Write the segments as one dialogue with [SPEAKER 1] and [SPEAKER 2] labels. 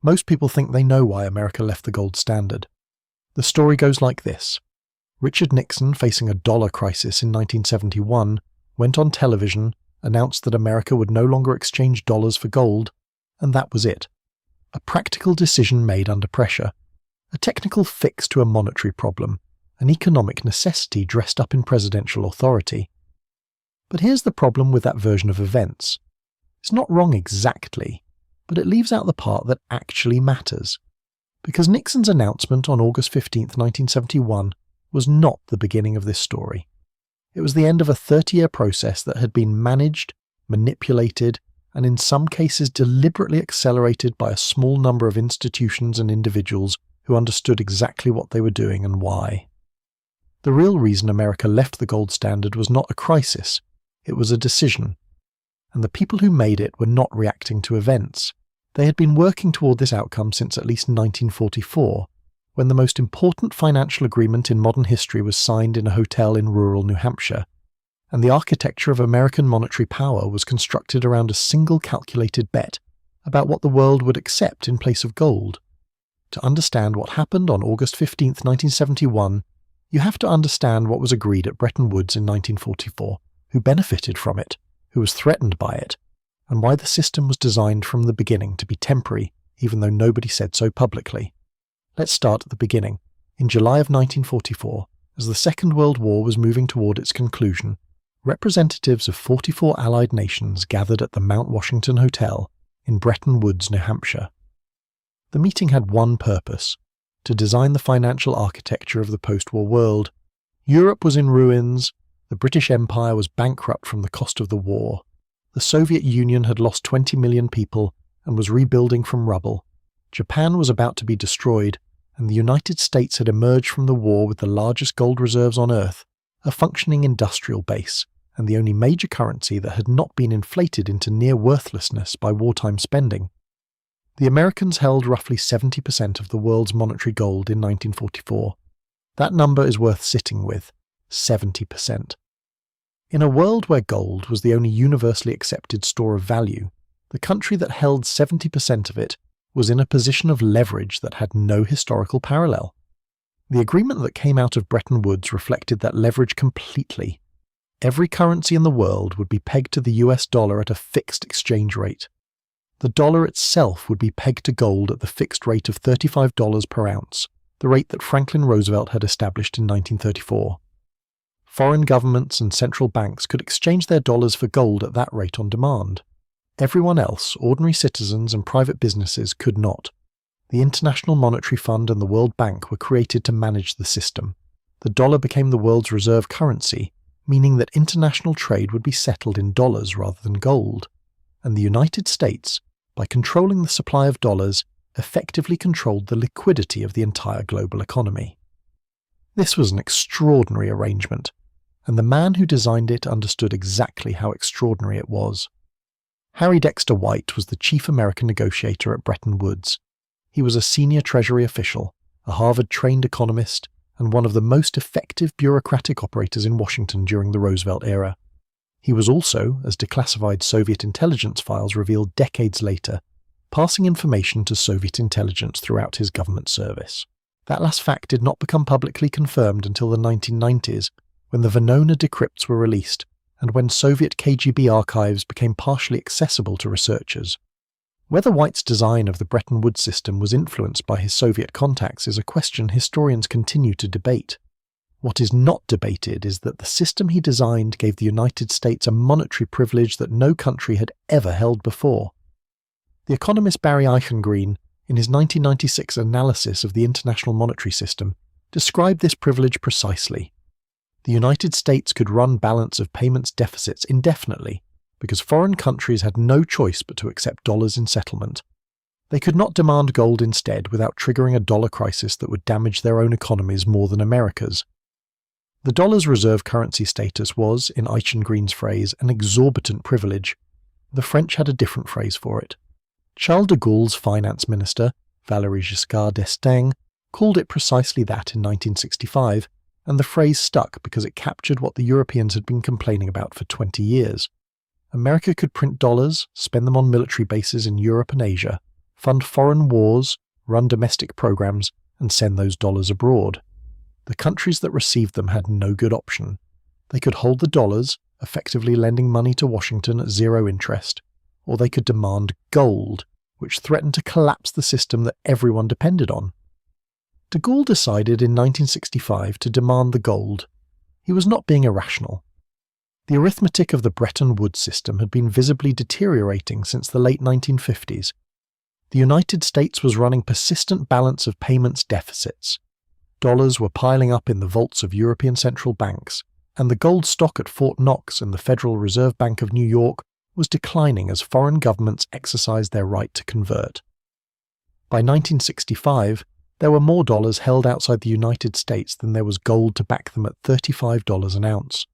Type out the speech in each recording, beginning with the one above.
[SPEAKER 1] Most people think they know why America left the gold standard. The story goes like this. Richard Nixon, facing a dollar crisis in 1971, went on television, announced that America would no longer exchange dollars for gold, and that was it. A practical decision made under pressure. A technical fix to a monetary problem. An economic necessity dressed up in presidential authority. But here's the problem with that version of events. It's not wrong exactly, but it leaves out the part that actually matters. Because Nixon's announcement on August 15, 1971, was not the beginning of this story. It was the end of a 30-year process that had been managed, manipulated, and in some cases deliberately accelerated by a small number of institutions and individuals who understood exactly what they were doing and why. The real reason America left the gold standard was not a crisis, it was a decision. And the people who made it were not reacting to events. They had been working toward this outcome since at least 1944, when the most important financial agreement in modern history was signed in a hotel in rural New Hampshire, and the architecture of American monetary power was constructed around a single calculated bet about what the world would accept in place of gold. To understand what happened on August 15, 1971, you have to understand what was agreed at Bretton Woods in 1944, who benefited from it, who was threatened by it, and why the system was designed from the beginning to be temporary, even though nobody said so publicly. Let's start at the beginning. In July of 1944, as the Second World War was moving toward its conclusion, representatives of 44 Allied nations gathered at the Mount Washington Hotel in Bretton Woods, New Hampshire. The meeting had one purpose: to design the financial architecture of the post-war world. Europe was in ruins, the British Empire was bankrupt from the cost of the war, the Soviet Union had lost 20 million people and was rebuilding from rubble, Japan was about to be destroyed, and the United States had emerged from the war with the largest gold reserves on Earth, a functioning industrial base, and the only major currency that had not been inflated into near worthlessness by wartime spending. The Americans held roughly 70% of the world's monetary gold in 1944. That number is worth sitting with, 70%. In a world where gold was the only universally accepted store of value, the country that held 70% of it was in a position of leverage that had no historical parallel. The agreement that came out of Bretton Woods reflected that leverage completely. Every currency in the world would be pegged to the US dollar at a fixed exchange rate. The dollar itself would be pegged to gold at the fixed rate of $35 per ounce, the rate that Franklin Roosevelt had established in 1934. Foreign governments and central banks could exchange their dollars for gold at that rate on demand. Everyone else, ordinary citizens and private businesses, could not. The International Monetary Fund and the World Bank were created to manage the system. The dollar became the world's reserve currency, meaning that international trade would be settled in dollars rather than gold. And the United States, by controlling the supply of dollars, effectively controlled the liquidity of the entire global economy. This was an extraordinary arrangement, and the man who designed it understood exactly how extraordinary it was. Harry Dexter White was the chief American negotiator at Bretton Woods. He was a senior Treasury official, a Harvard-trained economist, and one of the most effective bureaucratic operators in Washington during the Roosevelt era. He was also, as declassified Soviet intelligence files revealed decades later, passing information to Soviet intelligence throughout his government service. That last fact did not become publicly confirmed until the 1990s, when the Venona decrypts were released, and when Soviet KGB archives became partially accessible to researchers. Whether White's design of the Bretton Woods system was influenced by his Soviet contacts is a question historians continue to debate. What is not debated is that the system he designed gave the United States a monetary privilege that no country had ever held before. The economist Barry Eichengreen, in his 1996 analysis of the international monetary system, described this privilege precisely. The United States could run balance of payments deficits indefinitely, because foreign countries had no choice but to accept dollars in settlement. They could not demand gold instead without triggering a dollar crisis that would damage their own economies more than America's. The dollar's reserve currency status was, in Eichengreen's phrase, an exorbitant privilege. The French had a different phrase for it. Charles de Gaulle's finance minister, Valéry Giscard d'Estaing, called it precisely that in 1965, and the phrase stuck because it captured what the Europeans had been complaining about for 20 years. America could print dollars, spend them on military bases in Europe and Asia, fund foreign wars, run domestic programs, and send those dollars abroad. The countries that received them had no good option. They could hold the dollars, effectively lending money to Washington at zero interest, or they could demand gold, which threatened to collapse the system that everyone depended on. De Gaulle decided in 1965 to demand the gold. He was not being irrational. The arithmetic of the Bretton Woods system had been visibly deteriorating since the late 1950s. The United States was running persistent balance of payments deficits. Dollars were piling up in the vaults of European central banks, and the gold stock at Fort Knox and the Federal Reserve Bank of New York was declining as foreign governments exercised their right to convert. By 1965, there were more dollars held outside the United States than there was gold to back them at $35 an ounce.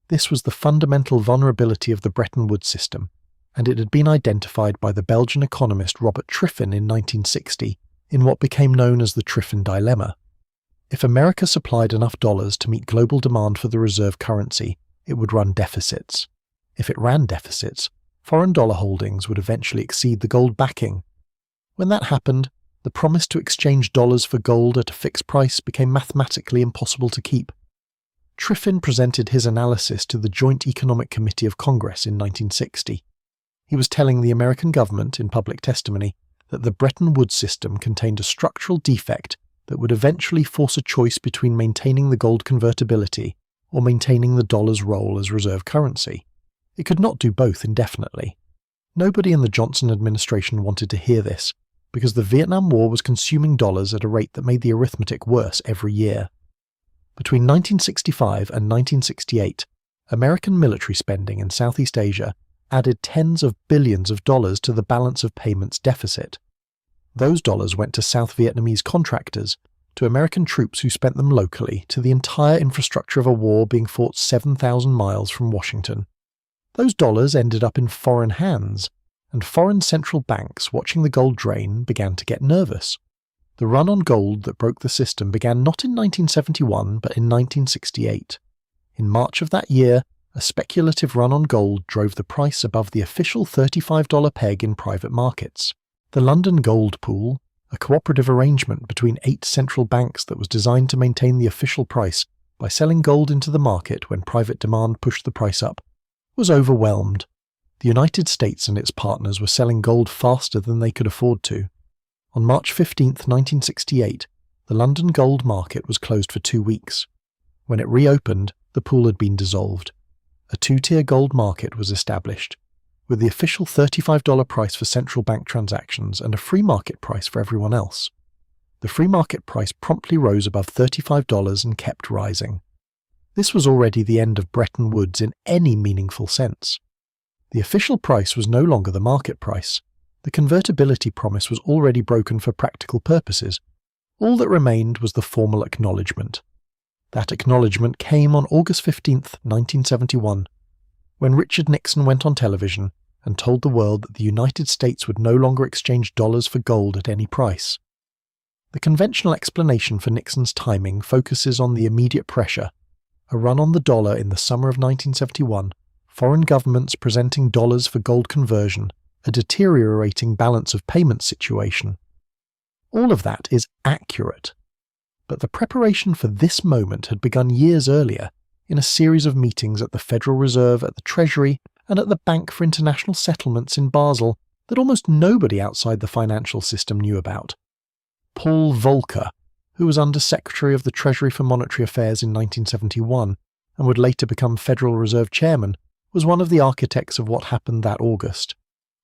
[SPEAKER 1] This was the fundamental vulnerability of the Bretton Woods system, and it had been identified by the Belgian economist Robert Triffin in 1960 in what became known as the Triffin dilemma. If America supplied enough dollars to meet global demand for the reserve currency, it would run deficits. If it ran deficits, foreign dollar holdings would eventually exceed the gold backing. When that happened, the promise to exchange dollars for gold at a fixed price became mathematically impossible to keep. Triffin presented his analysis to the Joint Economic Committee of Congress in 1960. He was telling the American government in public testimony that the Bretton Woods system contained a structural defect that would eventually force a choice between maintaining the gold convertibility or maintaining the dollar's role as reserve currency. It could not do both indefinitely. Nobody in the Johnson administration wanted to hear this, because the Vietnam War was consuming dollars at a rate that made the arithmetic worse every year. Between 1965 and 1968, American military spending in Southeast Asia added tens of billions of dollars to the balance of payments deficit. Those dollars went to South Vietnamese contractors, to American troops who spent them locally, to the entire infrastructure of a war being fought 7,000 miles from Washington. Those dollars ended up in foreign hands, and foreign central banks watching the gold drain began to get nervous. The run on gold that broke the system began not in 1971 but in 1968. In March of that year, a speculative run on gold drove the price above the official $35 peg in private markets. The London Gold Pool, a cooperative arrangement between 8 central banks that was designed to maintain the official price by selling gold into the market when private demand pushed the price up, was overwhelmed. The United States and its partners were selling gold faster than they could afford to. On March 15, 1968, the London gold market was closed for 2 weeks. When it reopened, the pool had been dissolved. A 2-tier gold market was established, with the official $35 price for central bank transactions and a free market price for everyone else. The free market price promptly rose above $35 and kept rising. This was already the end of Bretton Woods in any meaningful sense. The official price was no longer the market price. The convertibility promise was already broken for practical purposes. All that remained was the formal acknowledgement. That acknowledgement came on August 15, 1971, when Richard Nixon went on television and told the world that the United States would no longer exchange dollars for gold at any price. The conventional explanation for Nixon's timing focuses on the immediate pressure. A run on the dollar in the summer of 1971, foreign governments presenting dollars for gold conversion, a deteriorating balance of payments situation. All of that is accurate. But the preparation for this moment had begun years earlier, in a series of meetings at the Federal Reserve, at the Treasury, and at the Bank for International Settlements in Basel that almost nobody outside the financial system knew about. Paul Volcker, who was Under Secretary of the Treasury for Monetary Affairs in 1971 and would later become Federal Reserve Chairman, was one of the architects of what happened that August.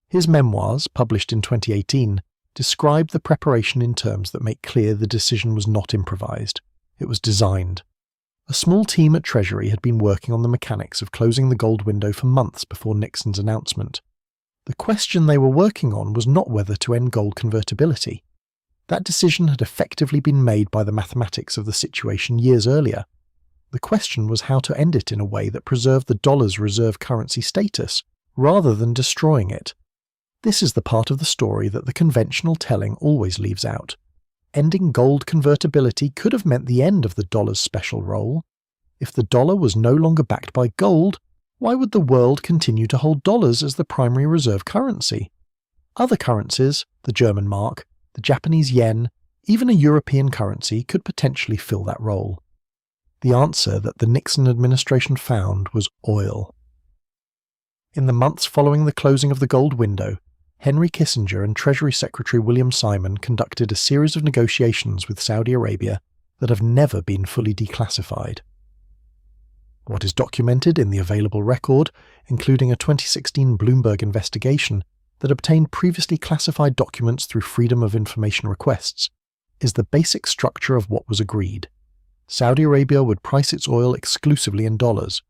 [SPEAKER 1] His memoirs, published in 2018, describe the preparation in terms that make clear the decision was not improvised. It was designed. A small team at Treasury had been working on the mechanics of closing the gold window for months before Nixon's announcement. The question they were working on was not whether to end gold convertibility. That decision had effectively been made by the mathematics of the situation years earlier. The question was how to end it in a way that preserved the dollar's reserve currency status, rather than destroying it. This is the part of the story that the conventional telling always leaves out. Ending gold convertibility could have meant the end of the dollar's special role. If the dollar was no longer backed by gold, why would the world continue to hold dollars as the primary reserve currency? Other currencies, the German mark, the Japanese yen, even a European currency could potentially fill that role. The answer that the Nixon administration found was oil. In the months following the closing of the gold window, Henry Kissinger and Treasury Secretary William Simon conducted a series of negotiations with Saudi Arabia that have never been fully declassified. What is documented in the available record, including a 2016 Bloomberg investigation that obtained previously classified documents through Freedom of Information requests, is the basic structure of what was agreed. Saudi Arabia would price its oil exclusively in dollars.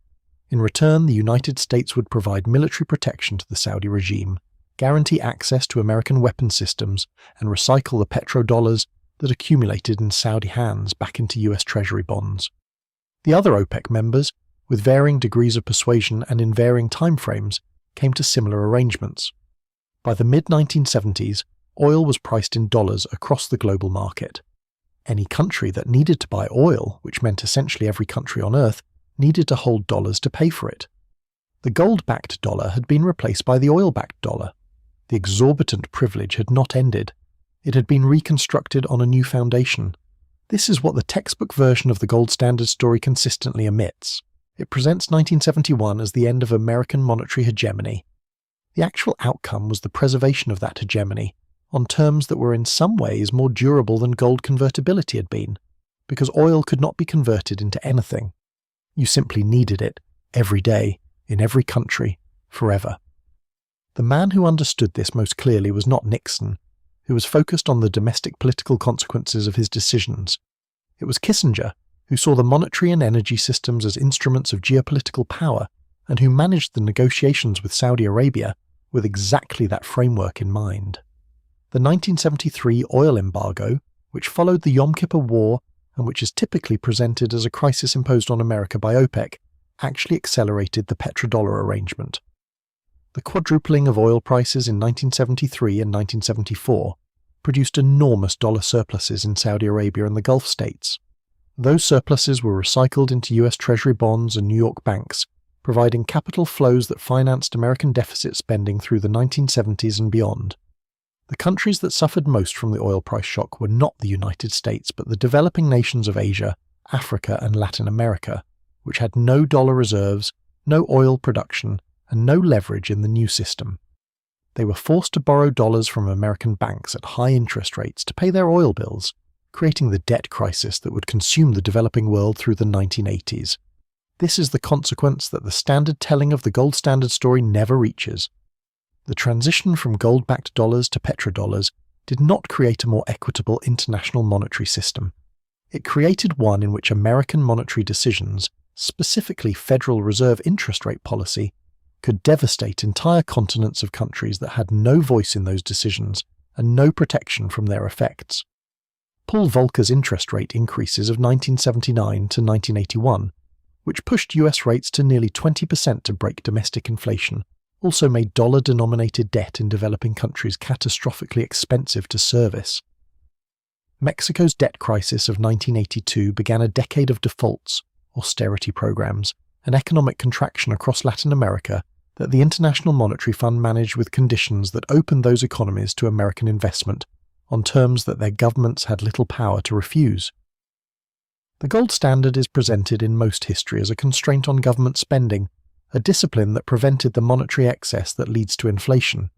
[SPEAKER 1] In return, the United States would provide military protection to the Saudi regime, guarantee access to American weapon systems, and recycle the petrodollars that accumulated in Saudi hands back into US Treasury bonds. The other OPEC members, with varying degrees of persuasion and in varying timeframes, came to similar arrangements. By the mid-1970s, oil was priced in dollars across the global market. Any country that needed to buy oil, which meant essentially every country on Earth, needed to hold dollars to pay for it. The gold-backed dollar had been replaced by the oil-backed dollar. The exorbitant privilege had not ended. It had been reconstructed on a new foundation. This is what the textbook version of the gold standard story consistently omits. It presents 1971 as the end of American monetary hegemony. The actual outcome was the preservation of that hegemony, on terms that were in some ways more durable than gold convertibility had been, because oil could not be converted into anything. You simply needed it, every day, in every country, forever. The man who understood this most clearly was not Nixon, who was focused on the domestic political consequences of his decisions. It was Kissinger, who saw the monetary and energy systems as instruments of geopolitical power, and who managed the negotiations with Saudi Arabia with exactly that framework in mind. The 1973 oil embargo, which followed the Yom Kippur War and which is typically presented as a crisis imposed on America by OPEC, actually accelerated the petrodollar arrangement. The quadrupling of oil prices in 1973 and 1974 produced enormous dollar surpluses in Saudi Arabia and the Gulf states. Those surpluses were recycled into US Treasury bonds and New York banks, providing capital flows that financed American deficit spending through the 1970s and beyond. The countries that suffered most from the oil price shock were not the United States but the developing nations of Asia, Africa and Latin America, which had no dollar reserves, no oil production, and no leverage in the new system. They were forced to borrow dollars from American banks at high interest rates to pay their oil bills, creating the debt crisis that would consume the developing world through the 1980s. This is the consequence that the standard telling of the gold standard story never reaches. The transition from gold-backed dollars to petrodollars did not create a more equitable international monetary system. It created one in which American monetary decisions, specifically Federal Reserve interest rate policy, could devastate entire continents of countries that had no voice in those decisions and no protection from their effects. Paul Volcker's interest rate increases of 1979 to 1981, which pushed US rates to nearly 20% to break domestic inflation, also made dollar-denominated debt in developing countries catastrophically expensive to service. Mexico's debt crisis of 1982 began a decade of defaults, austerity programs, and economic contraction across Latin America that the International Monetary Fund managed with conditions that opened those economies to American investment on terms that their governments had little power to refuse. The gold standard is presented in most history as a constraint on government spending, a discipline that prevented the monetary excess that leads to inflation.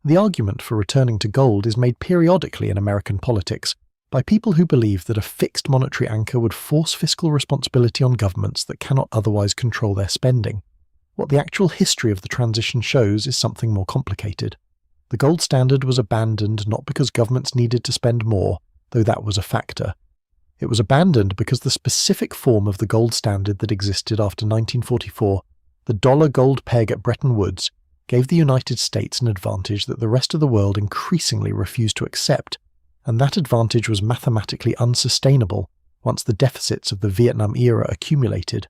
[SPEAKER 1] The argument for returning to gold is made periodically in American politics by people who believe that a fixed monetary anchor would force fiscal responsibility on governments that cannot otherwise control their spending. What the actual history of the transition shows is something more complicated. The gold standard was abandoned not because governments needed to spend more, though that was a factor. It was abandoned because the specific form of the gold standard that existed after 1944, the dollar-gold peg at Bretton Woods, gave the United States an advantage that the rest of the world increasingly refused to accept, and that advantage was mathematically unsustainable once the deficits of the Vietnam era accumulated.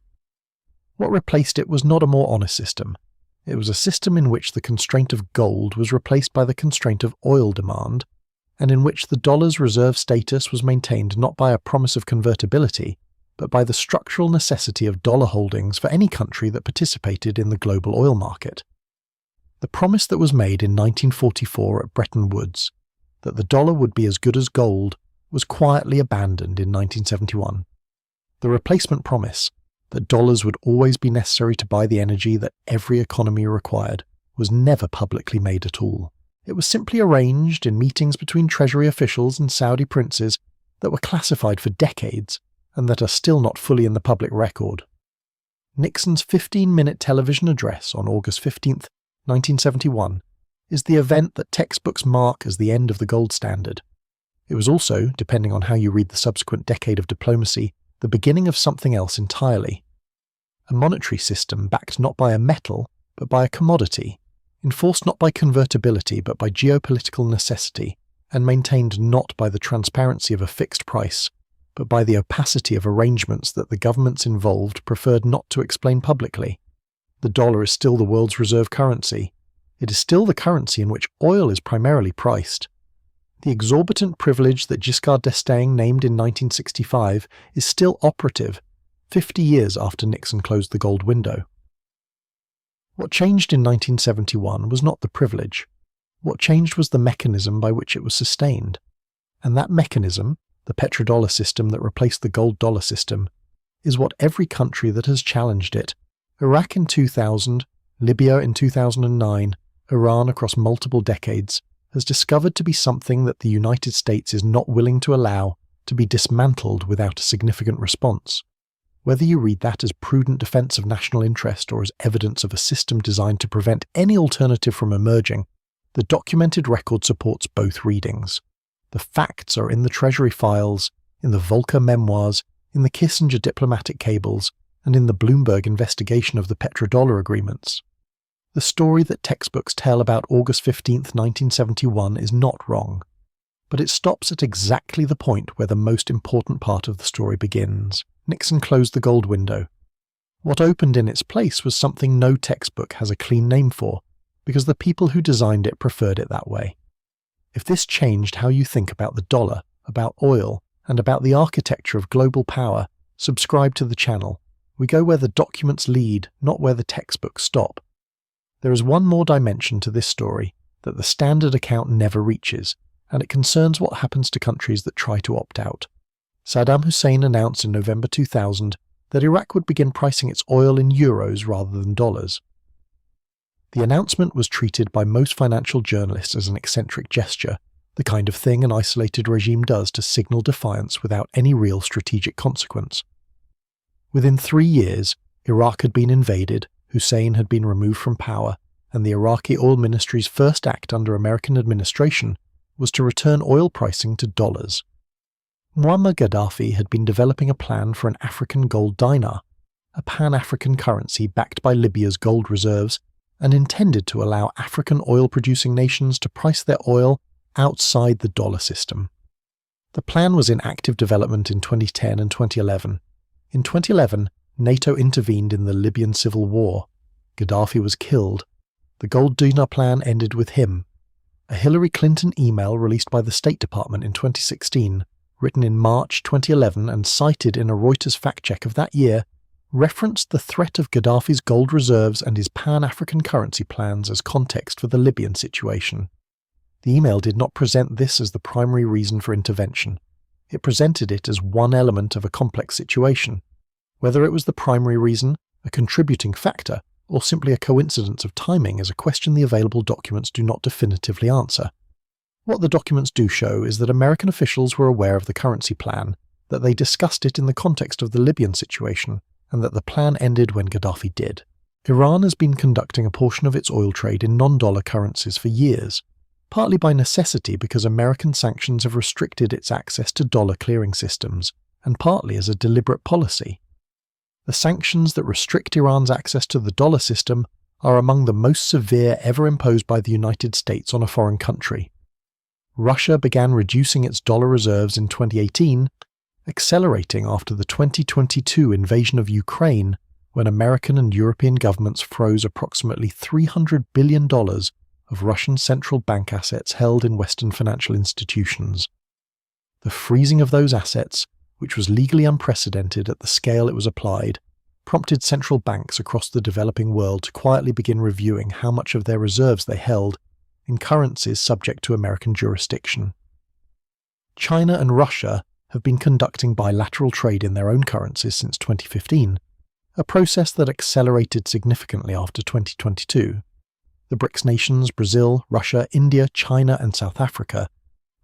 [SPEAKER 1] What replaced it was not a more honest system. It was a system in which the constraint of gold was replaced by the constraint of oil demand, and in which the dollar's reserve status was maintained not by a promise of convertibility, but by the structural necessity of dollar holdings for any country that participated in the global oil market. The promise that was made in 1944 at Bretton Woods, that the dollar would be as good as gold, was quietly abandoned in 1971. The replacement promise, that dollars would always be necessary to buy the energy that every economy required, was never publicly made at all. It was simply arranged in meetings between Treasury officials and Saudi princes that were classified for decades and that are still not fully in the public record. Nixon's 15-minute television address on August 15, 1971, is the event that textbooks mark as the end of the gold standard. It was also, depending on how you read the subsequent decade of diplomacy, the beginning of something else entirely. A monetary system backed not by a metal, but by a commodity, enforced not by convertibility but by geopolitical necessity, and maintained not by the transparency of a fixed price, but by the opacity of arrangements that the governments involved preferred not to explain publicly. The dollar is still the world's reserve currency. It is still the currency in which oil is primarily priced. The exorbitant privilege that Giscard d'Estaing named in 1965 is still operative, 50 years after Nixon closed the gold window. What changed in 1971 was not the privilege. What changed was the mechanism by which it was sustained. And that mechanism, the petrodollar system that replaced the gold dollar system, is what every country that has challenged it, Iraq in 2000, Libya in 2009, Iran across multiple decades, has discovered to be something that the United States is not willing to allow to be dismantled without a significant response. Whether you read that as prudent defense of national interest or as evidence of a system designed to prevent any alternative from emerging, the documented record supports both readings. The facts are in the Treasury files, in the Volcker memoirs, in the Kissinger diplomatic cables, and in the Bloomberg investigation of the petrodollar agreements. The story that textbooks tell about August 15, 1971 is not wrong, but it stops at exactly the point where the most important part of the story begins. Nixon closed the gold window. What opened in its place was something no textbook has a clean name for, because the people who designed it preferred it that way. If this changed how you think about the dollar, about oil, and about the architecture of global power, subscribe to the channel. We go where the documents lead, not where the textbooks stop. There is one more dimension to this story that the standard account never reaches, and it concerns what happens to countries that try to opt out. Saddam Hussein announced in November 2000 that Iraq would begin pricing its oil in euros rather than dollars. The announcement was treated by most financial journalists as an eccentric gesture, the kind of thing an isolated regime does to signal defiance without any real strategic consequence. Within 3 years, Iraq had been invaded, Hussein had been removed from power, and the Iraqi oil ministry's first act under American administration was to return oil pricing to dollars. Muammar Gaddafi had been developing a plan for an African gold dinar, a pan-African currency backed by Libya's gold reserves and intended to allow African oil-producing nations to price their oil outside the dollar system. The plan was in active development in 2010 and 2011. In 2011, NATO intervened in the Libyan civil war. Gaddafi was killed. The gold dinar plan ended with him. A Hillary Clinton email released by the State Department in 2016, written in March 2011 and cited in a Reuters fact-check of that year, referenced the threat of Gaddafi's gold reserves and his pan-African currency plans as context for the Libyan situation. The email did not present this as the primary reason for intervention. It presented it as one element of a complex situation. Whether it was the primary reason, a contributing factor, or simply a coincidence of timing is a question the available documents do not definitively answer. What the documents do show is that American officials were aware of the currency plan, that they discussed it in the context of the Libyan situation, and that the plan ended when Gaddafi did. Iran has been conducting a portion of its oil trade in non-dollar currencies for years, partly by necessity because American sanctions have restricted its access to dollar clearing systems, and partly as a deliberate policy. The sanctions that restrict Iran's access to the dollar system are among the most severe ever imposed by the United States on a foreign country. Russia began reducing its dollar reserves in 2018, accelerating after the 2022 invasion of Ukraine, when American and European governments froze approximately $300 billion of Russian central bank assets held in Western financial institutions. The freezing of those assets, which was legally unprecedented at the scale it was applied, prompted central banks across the developing world to quietly begin reviewing how much of their reserves they held in currencies subject to American jurisdiction. China and Russia have been conducting bilateral trade in their own currencies since 2015, a process that accelerated significantly after 2022. The BRICS nations, Brazil, Russia, India, China, and South Africa,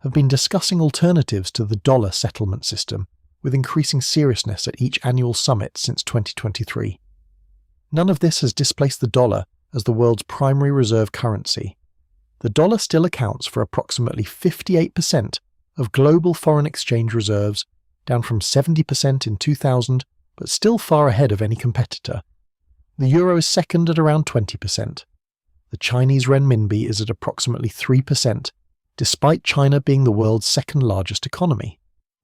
[SPEAKER 1] have been discussing alternatives to the dollar settlement system with increasing seriousness at each annual summit since 2023. None of this has displaced the dollar as the world's primary reserve currency. The dollar still accounts for approximately 58% of global foreign exchange reserves, down from 70% in 2000, but still far ahead of any competitor. The euro is second at around 20%. The Chinese renminbi is at approximately 3%, despite China being the world's second largest economy.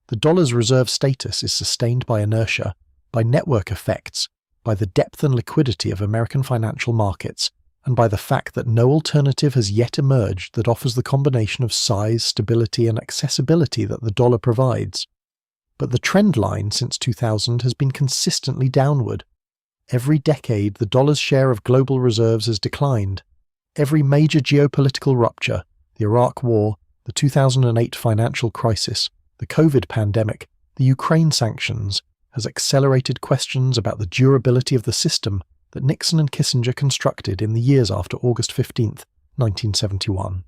[SPEAKER 1] The dollar's reserve status is sustained by inertia, by network effects, by the depth and liquidity of American financial markets, and by the fact that no alternative has yet emerged that offers the combination of size, stability, and accessibility that the dollar provides. But the trend line since 2000 has been consistently downward. Every decade, the dollar's share of global reserves has declined. Every major geopolitical rupture, the Iraq War, the 2008 financial crisis, the COVID pandemic, the Ukraine sanctions, has accelerated questions about the durability of the system that Nixon and Kissinger constructed in the years after August 15, 1971.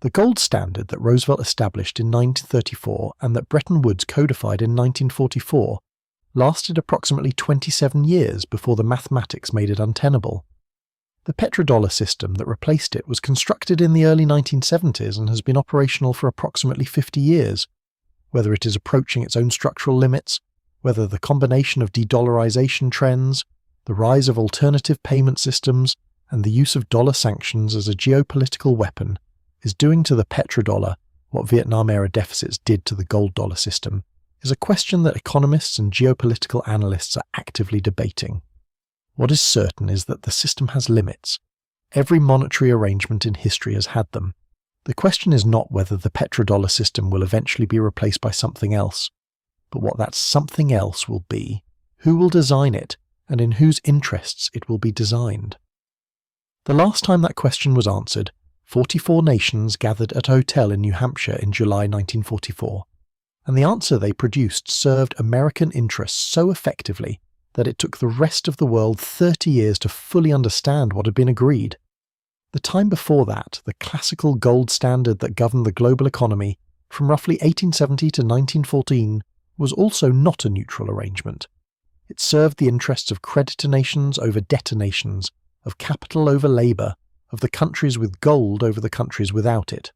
[SPEAKER 1] The gold standard that Roosevelt established in 1934 and that Bretton Woods codified in 1944 lasted approximately 27 years before the mathematics made it untenable. The petrodollar system that replaced it was constructed in the early 1970s and has been operational for approximately 50 years. Whether it is approaching its own structural limits, whether the combination of de-dollarization trends, the rise of alternative payment systems, and the use of dollar sanctions as a geopolitical weapon is doing to the petrodollar what Vietnam-era deficits did to the gold dollar system, is a question that economists and geopolitical analysts are actively debating. What is certain is that the system has limits. Every monetary arrangement in history has had them. The question is not whether the petrodollar system will eventually be replaced by something else, but what that something else will be, who will design it, and in whose interests it will be designed. The last time that question was answered, 44 nations gathered at a hotel in New Hampshire in July 1944, and the answer they produced served American interests so effectively that it took the rest of the world 30 years to fully understand what had been agreed. The time before that, the classical gold standard that governed the global economy from roughly 1870 to 1914 was also not a neutral arrangement. It served the interests of creditor nations over debtor nations, of capital over labour, of the countries with gold over the countries without it.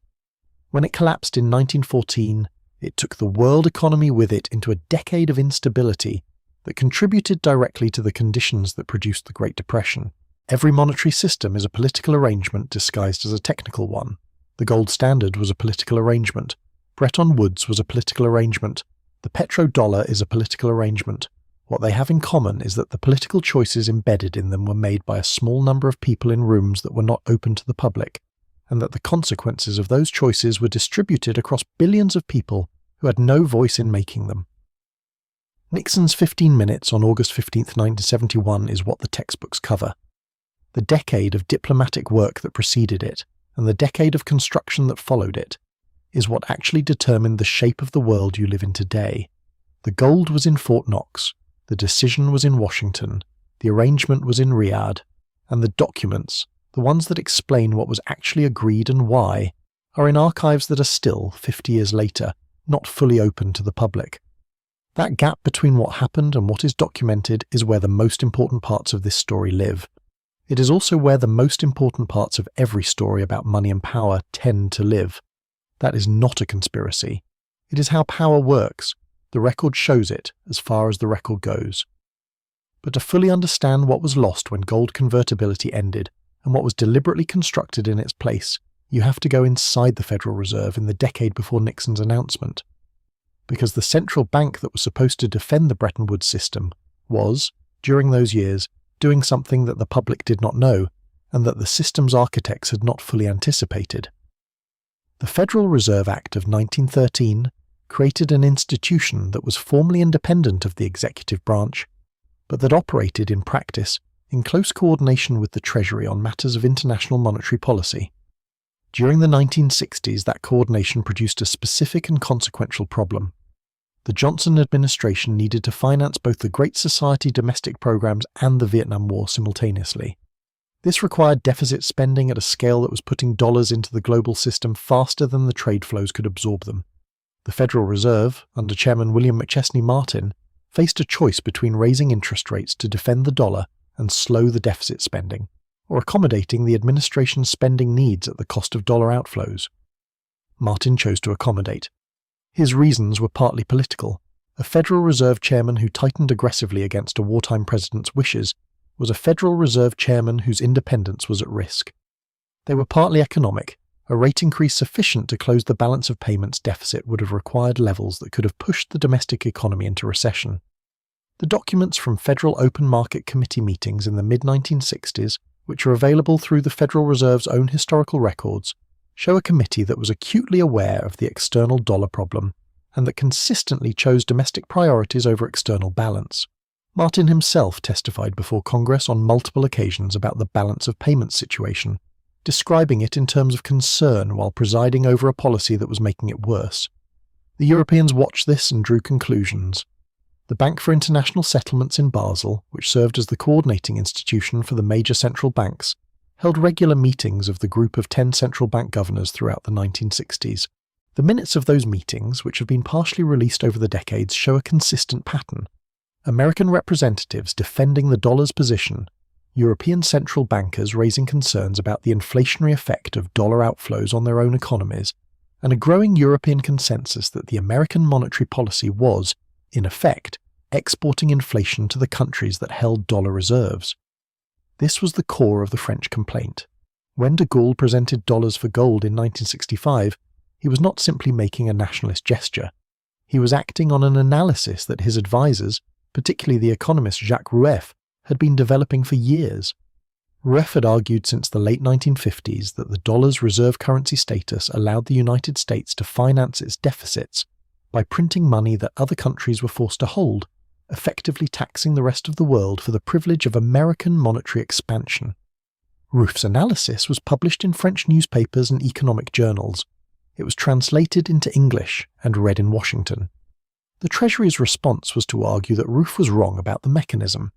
[SPEAKER 1] When it collapsed in 1914, it took the world economy with it into a decade of instability that contributed directly to the conditions that produced the Great Depression. Every monetary system is a political arrangement disguised as a technical one. The gold standard was a political arrangement. Bretton Woods was a political arrangement. The petrodollar is a political arrangement. What they have in common is that the political choices embedded in them were made by a small number of people in rooms that were not open to the public, and that the consequences of those choices were distributed across billions of people who had no voice in making them. Nixon's 15 minutes on August 15, 1971 is what the textbooks cover. The decade of diplomatic work that preceded it, and the decade of construction that followed it, is what actually determined the shape of the world you live in today. The gold was in Fort Knox, the decision was in Washington, the arrangement was in Riyadh, and the documents, the ones that explain what was actually agreed and why, are in archives that are still, 50 years later, not fully open to the public. That gap between what happened and what is documented is where the most important parts of this story live. It is also where the most important parts of every story about money and power tend to live. That is not a conspiracy. It is how power works. The record shows it, as far as the record goes. But to fully understand what was lost when gold convertibility ended, and what was deliberately constructed in its place, you have to go inside the Federal Reserve in the decade before Nixon's announcement. Because the central bank that was supposed to defend the Bretton Woods system was, during those years, doing something that the public did not know, and that the system's architects had not fully anticipated. The Federal Reserve Act of 1913 created an institution that was formally independent of the executive branch, but that operated in practice in close coordination with the Treasury on matters of international monetary policy. During the 1960s, that coordination produced a specific and consequential problem. The Johnson administration needed to finance both the Great Society domestic programs and the Vietnam War simultaneously. This required deficit spending at a scale that was putting dollars into the global system faster than the trade flows could absorb them. The Federal Reserve, under Chairman William McChesney Martin, faced a choice between raising interest rates to defend the dollar and slow the deficit spending, or accommodating the administration's spending needs at the cost of dollar outflows. Martin chose to accommodate. His reasons were partly political. A Federal Reserve chairman who tightened aggressively against a wartime president's wishes was a Federal Reserve chairman whose independence was at risk. They were partly economic. A rate increase sufficient to close the balance of payments deficit would have required levels that could have pushed the domestic economy into recession. The documents from Federal Open Market Committee meetings in the mid-1960s, which are available through the Federal Reserve's own historical records, show a committee that was acutely aware of the external dollar problem and that consistently chose domestic priorities over external balance. Martin himself testified before Congress on multiple occasions about the balance of payments situation, describing it in terms of concern while presiding over a policy that was making it worse. The Europeans watched this and drew conclusions. The Bank for International Settlements in Basel, which served as the coordinating institution for the major central banks, held regular meetings of the group of 10 central bank governors throughout the 1960s. The minutes of those meetings, which have been partially released over the decades, show a consistent pattern. American representatives defending the dollar's position, European central bankers raising concerns about the inflationary effect of dollar outflows on their own economies, and a growing European consensus that the American monetary policy was, in effect, exporting inflation to the countries that held dollar reserves. This was the core of the French complaint. When de Gaulle presented dollars for gold in 1965, he was not simply making a nationalist gesture. He was acting on an analysis that his advisers, particularly the economist Jacques Rueff, had been developing for years. Rueff had argued since the late 1950s that the dollar's reserve currency status allowed the United States to finance its deficits by printing money that other countries were forced to hold, effectively taxing the rest of the world for the privilege of American monetary expansion. Rueff's analysis was published in French newspapers and economic journals. It was translated into English and read in Washington. The Treasury's response was to argue that Rueff was wrong about the mechanism,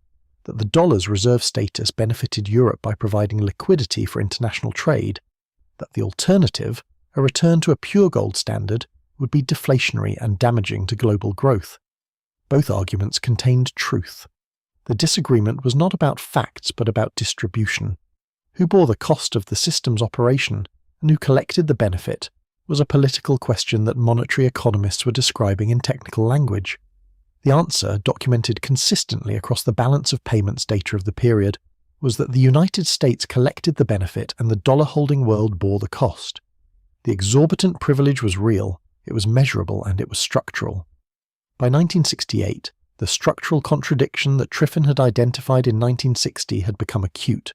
[SPEAKER 1] that the dollar's reserve status benefited Europe by providing liquidity for international trade, that the alternative, a return to a pure gold standard, would be deflationary and damaging to global growth. Both arguments contained truth. The disagreement was not about facts but about distribution. Who bore the cost of the system's operation and who collected the benefit was a political question that monetary economists were describing in technical language. The answer, documented consistently across the balance of payments data of the period, was that the United States collected the benefit and the dollar-holding world bore the cost. The exorbitant privilege was real, it was measurable, and it was structural. By 1968, the structural contradiction that Triffin had identified in 1960 had become acute.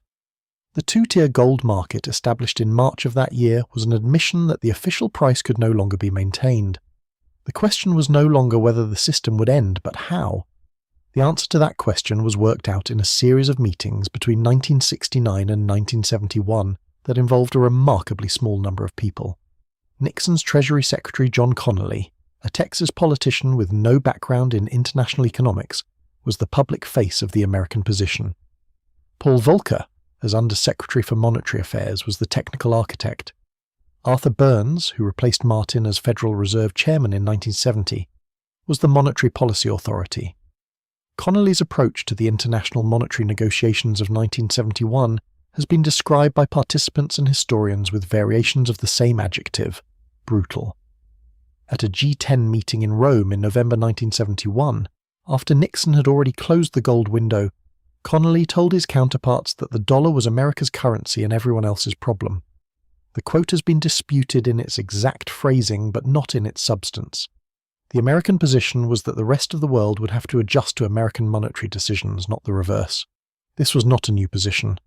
[SPEAKER 1] The two-tier gold market established in March of that year was an admission that the official price could no longer be maintained. The question was no longer whether the system would end, but how. The answer to that question was worked out in a series of meetings between 1969 and 1971 that involved a remarkably small number of people. Nixon's Treasury Secretary John Connally, a Texas politician with no background in international economics, was the public face of the American position. Paul Volcker, as Under-Secretary for Monetary Affairs, was the technical architect. Arthur Burns, who replaced Martin as Federal Reserve Chairman in 1970, was the Monetary Policy Authority. Connally's approach to the international monetary negotiations of 1971 has been described by participants and historians with variations of the same adjective, brutal. At a G10 meeting in Rome in November 1971, after Nixon had already closed the gold window, Connally told his counterparts that the dollar was America's currency and everyone else's problem. The quote has been disputed in its exact phrasing but not in its substance. The American position was that the rest of the world would have to adjust to American monetary decisions, not the reverse. This was not a new position.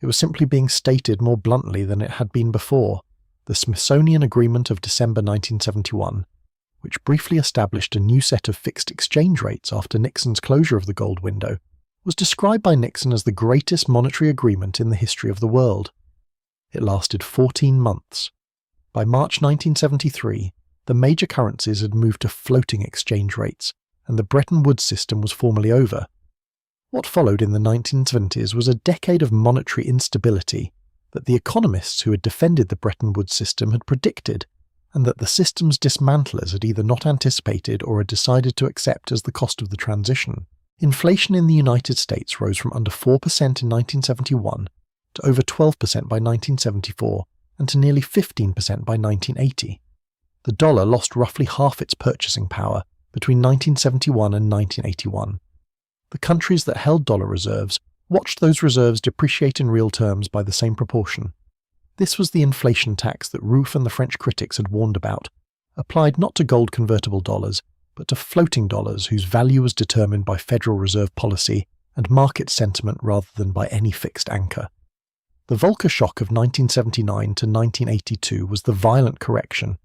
[SPEAKER 1] It was simply being stated more bluntly than it had been before. The Smithsonian Agreement of December 1971, which briefly established a new set of fixed exchange rates after Nixon's closure of the gold window, was described by Nixon as the greatest monetary agreement in the history of the world. It lasted 14 months. By March 1973, the major currencies had moved to floating exchange rates, and the Bretton Woods system was formally over. What followed in the 1970s was a decade of monetary instability that the economists who had defended the Bretton Woods system had predicted, and that the system's dismantlers had either not anticipated or had decided to accept as the cost of the transition. Inflation in the United States rose from under 4% in 1971 to over 12% by 1974 and to nearly 15% by 1980. The dollar lost roughly half its purchasing power between 1971 and 1981. The countries that held dollar reserves watched those reserves depreciate in real terms by the same proportion. This was the inflation tax that Rouf and the French critics had warned about, applied not to gold convertible dollars, but to floating dollars whose value was determined by Federal Reserve policy and market sentiment rather than by any fixed anchor. The Volcker shock of 1979 to 1982 was the violent correction.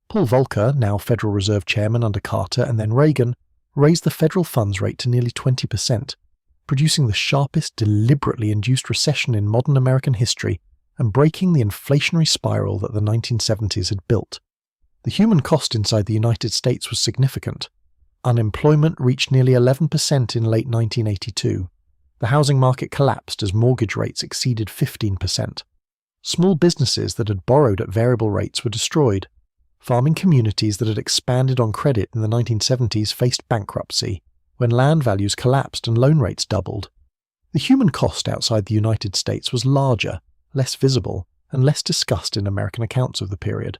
[SPEAKER 1] Paul Volcker, now Federal Reserve Chairman under Carter and then Reagan, raised the federal funds rate to nearly 20%, producing the sharpest deliberately induced recession in modern American history and breaking the inflationary spiral that the 1970s had built. The human cost inside the United States was significant. Unemployment reached nearly 11% in late 1982. The housing market collapsed as mortgage rates exceeded 15%. Small businesses that had borrowed at variable rates were destroyed. Farming communities that had expanded on credit in the 1970s faced bankruptcy, when land values collapsed and loan rates doubled. The human cost outside the United States was larger, less visible, and less discussed in American accounts of the period.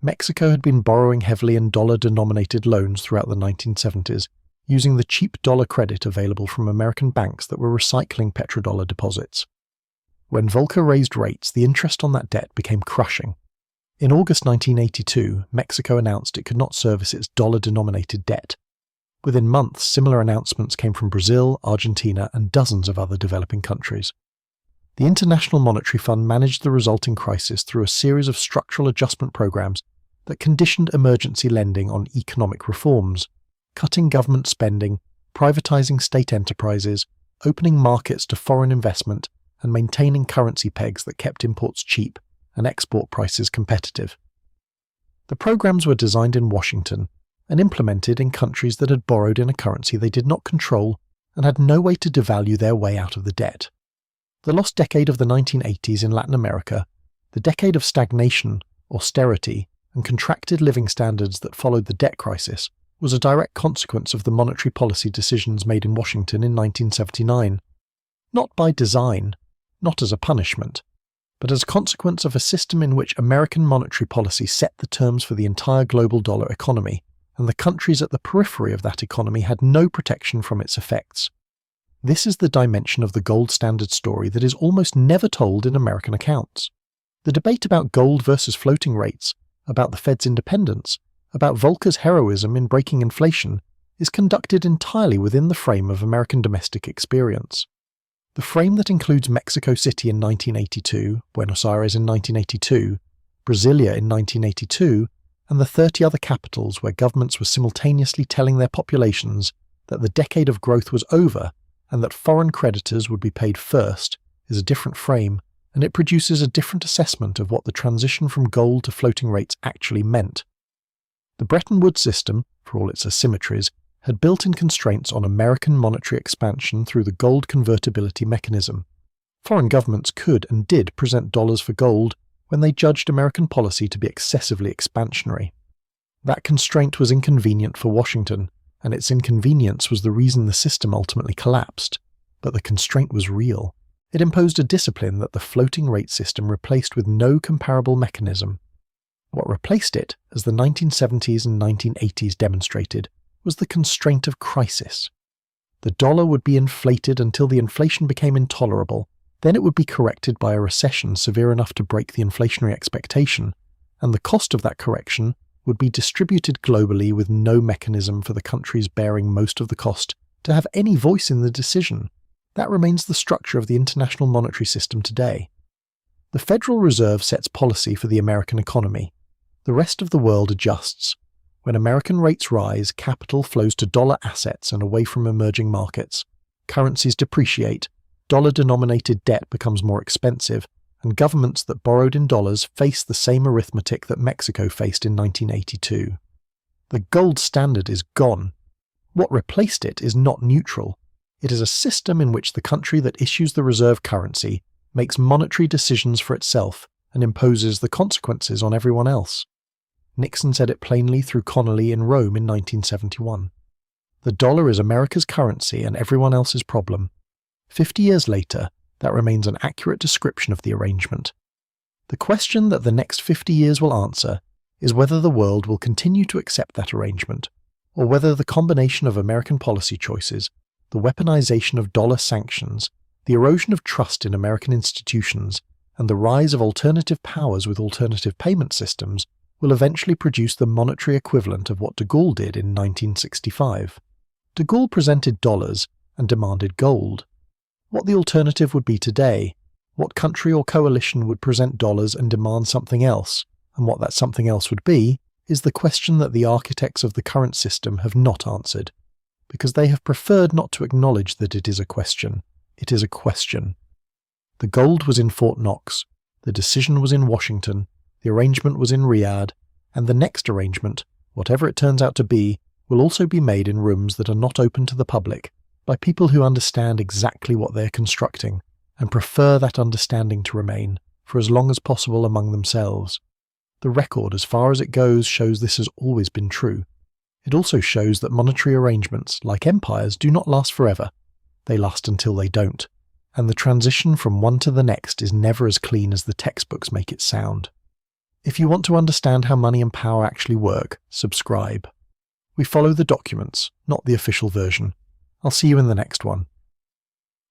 [SPEAKER 1] Mexico had been borrowing heavily in dollar-denominated loans throughout the 1970s, using the cheap dollar credit available from American banks that were recycling petrodollar deposits. When Volcker raised rates, the interest on that debt became crushing. In August 1982, Mexico announced it could not service its dollar-denominated debt. Within months, similar announcements came from Brazil, Argentina, and dozens of other developing countries. The International Monetary Fund managed the resulting crisis through a series of structural adjustment programs that conditioned emergency lending on economic reforms, cutting government spending, privatizing state enterprises, opening markets to foreign investment, and maintaining currency pegs that kept imports cheap and export prices competitive. The programs were designed in Washington and implemented in countries that had borrowed in a currency they did not control and had no way to devalue their way out of the debt. The lost decade of the 1980s in Latin America, the decade of stagnation, austerity, and contracted living standards that followed the debt crisis, was a direct consequence of the monetary policy decisions made in Washington in 1979. Not by design, not as a punishment, but as a consequence of a system in which American monetary policy set the terms for the entire global dollar economy, and the countries at the periphery of that economy had no protection from its effects. This is the dimension of the gold standard story that is almost never told in American accounts. The debate about gold versus floating rates, about the Fed's independence, about Volcker's heroism in breaking inflation, is conducted entirely within the frame of American domestic experience. The frame that includes Mexico City in 1982, Buenos Aires in 1982, Brasilia in 1982, and the 30 other capitals where governments were simultaneously telling their populations that the decade of growth was over and that foreign creditors would be paid first, is a different frame, and it produces a different assessment of what the transition from gold to floating rates actually meant. The Bretton Woods system, for all its asymmetries, had built-in constraints on American monetary expansion through the gold convertibility mechanism. Foreign governments could and did present dollars for gold when they judged American policy to be excessively expansionary. That constraint was inconvenient for Washington, and its inconvenience was the reason the system ultimately collapsed. But the constraint was real. It imposed a discipline that the floating rate system replaced with no comparable mechanism. What replaced it, as the 1970s and 1980s demonstrated, was the constraint of crisis. The dollar would be inflated until the inflation became intolerable, then it would be corrected by a recession severe enough to break the inflationary expectation, and the cost of that correction would be distributed globally with no mechanism for the countries bearing most of the cost to have any voice in the decision. That remains the structure of the international monetary system today. The Federal Reserve sets policy for the American economy. The rest of the world adjusts. When American rates rise, capital flows to dollar assets and away from emerging markets. currencies depreciate, dollar-denominated debt becomes more expensive, and governments that borrowed in dollars face the same arithmetic that Mexico faced in 1982. The gold standard is gone. What replaced it is not neutral. It is a system in which the country that issues the reserve currency makes monetary decisions for itself and imposes the consequences on everyone else. Nixon said it plainly through Connolly in Rome in 1971. The dollar is America's currency and everyone else's problem. 50 years later, that remains an accurate description of the arrangement. The question that the next 50 years will answer is whether the world will continue to accept that arrangement, or whether the combination of American policy choices, the weaponization of dollar sanctions, the erosion of trust in American institutions, and the rise of alternative powers with alternative payment systems will eventually produce the monetary equivalent of what de Gaulle did in 1965. De Gaulle presented dollars and demanded gold. What the alternative would be today, what country or coalition would present dollars and demand something else, and what that something else would be, is the question that the architects of the current system have not answered, because they have preferred not to acknowledge that it is a question. It is a question. The gold was in Fort Knox, the decision was in Washington, the arrangement was in Riyadh, and the next arrangement, whatever it turns out to be, will also be made in rooms that are not open to the public, by people who understand exactly what they are constructing, and prefer that understanding to remain, for as long as possible among themselves. The record, as far as it goes, shows this has always been true. It also shows that monetary arrangements, like empires, do not last forever. They last until they don't, and the transition from one to the next is never as clean as the textbooks make it sound. If you want to understand how money and power actually work, subscribe. We follow the documents, not the official version. I'll see you in the next one.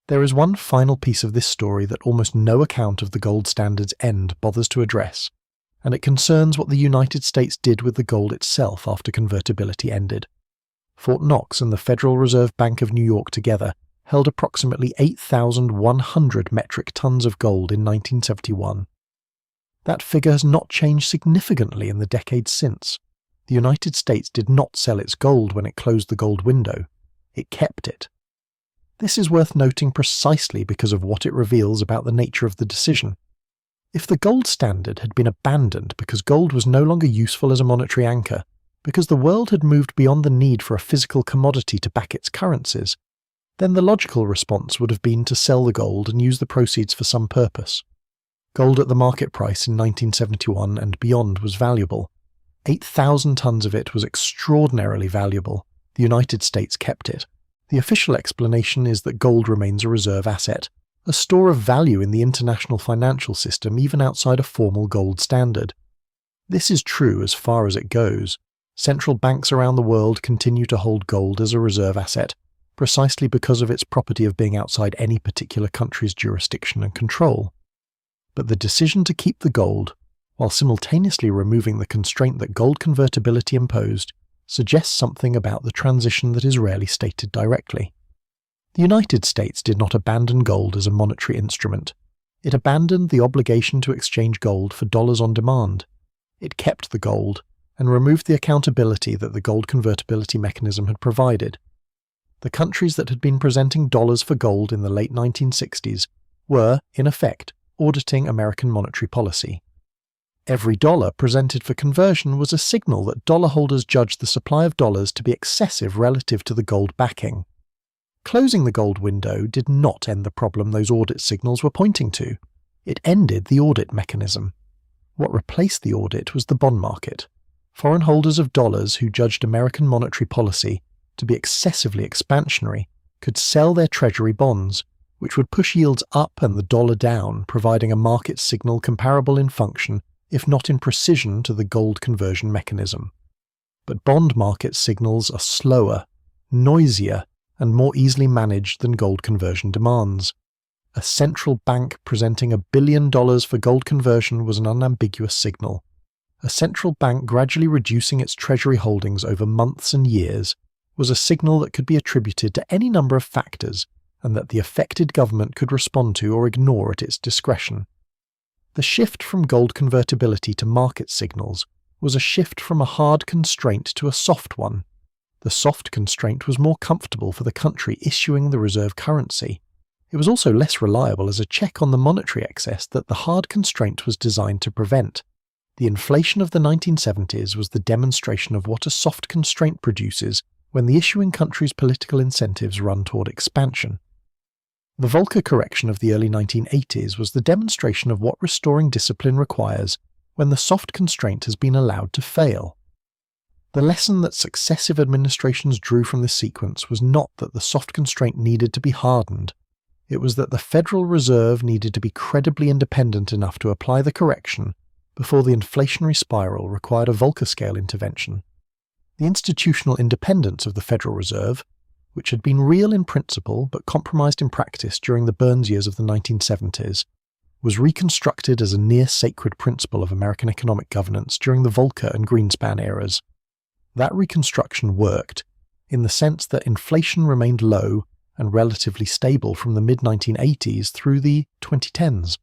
[SPEAKER 1] There is one final piece of this story that almost no account of the gold standard's end bothers to address, and it concerns what the United States did with the gold itself after convertibility ended. Fort Knox and the Federal Reserve Bank of New York together held approximately 8,100 metric tons of gold in 1971. That figure has not changed significantly in the decades since. The United States did not sell its gold when it closed the gold window. It kept it. This is worth noting precisely because of what it reveals about the nature of the decision. If the gold standard had been abandoned because gold was no longer useful as a monetary anchor, because the world had moved beyond the need for a physical commodity to back its currencies, then the logical response would have been to sell the gold and use the proceeds for some purpose. Gold at the market price in 1971 and beyond was valuable. 8,000 tons of it was extraordinarily valuable. The United States kept it. The official explanation is that gold remains a reserve asset, a store of value in the international financial system even outside a formal gold standard. This is true as far as it goes. Central banks around the world continue to hold gold as a reserve asset, precisely because of its property of being outside any particular country's jurisdiction and control. But the decision to keep the gold, while simultaneously removing the constraint that gold convertibility imposed, suggests something about the transition that is rarely stated directly. The United States did not abandon gold as a monetary instrument. It abandoned the obligation to exchange gold for dollars on demand. It kept the gold and removed the accountability that the gold convertibility mechanism had provided. The countries that had been presenting dollars for gold in the late 1960s were, in effect, auditing American monetary policy. Every dollar presented for conversion was a signal that dollar holders judged the supply of dollars to be excessive relative to the gold backing. Closing the gold window did not end the problem those audit signals were pointing to. It ended the audit mechanism. What replaced the audit was the bond market. Foreign holders of dollars who judged American monetary policy to be excessively expansionary could sell their treasury bonds, which would push yields up and the dollar down, providing a market signal comparable in function, if not in precision, to the gold conversion mechanism. But bond market signals are slower, noisier, and more easily managed than gold conversion demands. A central bank presenting $1 billion for gold conversion was an unambiguous signal. A central bank gradually reducing its treasury holdings over months and years was a signal that could be attributed to any number of factors and that the affected government could respond to or ignore at its discretion. The shift from gold convertibility to market signals was a shift from a hard constraint to a soft one. The soft constraint was more comfortable for the country issuing the reserve currency. It was also less reliable as a check on the monetary excess that the hard constraint was designed to prevent. The inflation of the 1970s was the demonstration of what a soft constraint produces when the issuing country's political incentives run toward expansion. The Volcker correction of the early 1980s was the demonstration of what restoring discipline requires when the soft constraint has been allowed to fail. The lesson that successive administrations drew from this sequence was not that the soft constraint needed to be hardened. It was that the Federal Reserve needed to be credibly independent enough to apply the correction before the inflationary spiral required a Volcker-scale intervention. The institutional independence of the Federal Reserve, which had been real in principle but compromised in practice during the Burns years of the 1970s, was reconstructed as a near-sacred principle of American economic governance during the Volcker and Greenspan eras. That reconstruction worked, in the sense that inflation remained low and relatively stable from the mid-1980s through the 2010s.